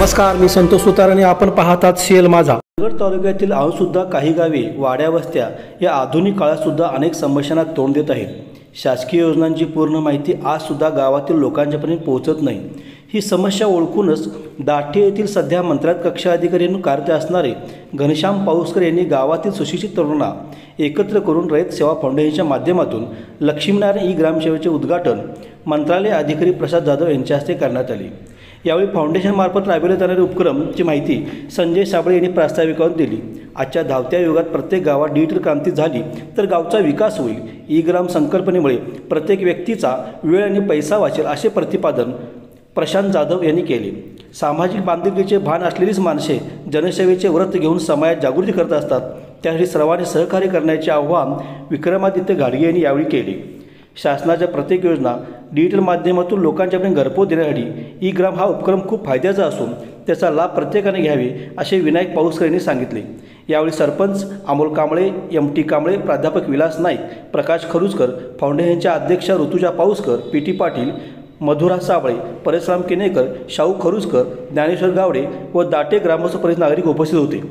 नमस्कार, मी संतोष सुतार आणि आपण पाहतात सीएल माझा। रायगड तालुक्यातील सुद्धा काही गावे वाड्या वस्त्या या आधुनिक काळात सुद्धा अनेक समस्यांना तोंड देत आहेत। शासकीय योजनांची पूर्ण माहिती आज सुद्धा गावातील लोकांच्यापर्यंत पोहोचत नाही। ही समस्या ओळखूनच दाठे येथील सध्या मंत्रालय कक्ष अधिकारी म्हणून कार्यरत असणारे घनश्याम पाऊसकर यांनी गावातील सुशिक्षित तरुणांना एकत्र करून रयत सेवा फाउंडेशनच्या माध्यमातून लक्ष्मीनारायण ई ग्रामसेवेचे उद्घाटन मंत्रालय अधिकारी प्रसाद जाधव यांच्या हस्ते करण्यात आले। यावेळी फाउंडेशनमार्फत राबवले जाणारे उपक्रमची माहिती संजय साबळे यांनी प्रास्ताविकावरून दिली। आजच्या धावत्या युगात प्रत्येक गावात डिजिटल क्रांती झाली तर गावचा विकास होईल। ई ग्राम संकल्पनेमुळे प्रत्येक व्यक्तीचा वेळ आणि पैसा वाचेल असे प्रतिपादन प्रशांत जाधव यांनी केले। सामाजिक बांधिलकीचे भान असलेलीच माणसे जनसेवेचे व्रत घेऊन समाजात जागृती करत असतात, त्यासाठी सर्वांनी सहकार्य करण्याचे आवाहन विक्रमादित्य घाडगे यांनी यावेळी केले। शासनाच्या प्रत्येक योजना डिजिटल माध्यमातून लोकांच्यापर्यंत घरपोच देण्यासाठी ई ग्राम हा उपक्रम खूप फायद्याचा असून त्याचा लाभ प्रत्येकाने घ्यावे असे विनायक पाऊसकर यांनी सांगितले। यावेळी सरपंच अमोल कांबळे, एम.टी. कांबळे, प्राध्यापक विलास नाईक, प्रकाश खरुजकर, फाउंडेशनच्या अध्यक्षा ऋतुजा पाऊसकर, पी.टी. पाटील, मधुरा साबळे, परशुराम केनेकर, शाहू खरुजकर, ज्ञानेश्वर गावडे व दाटे ग्रामस्थ परिसर नागरिक उपस्थित होते।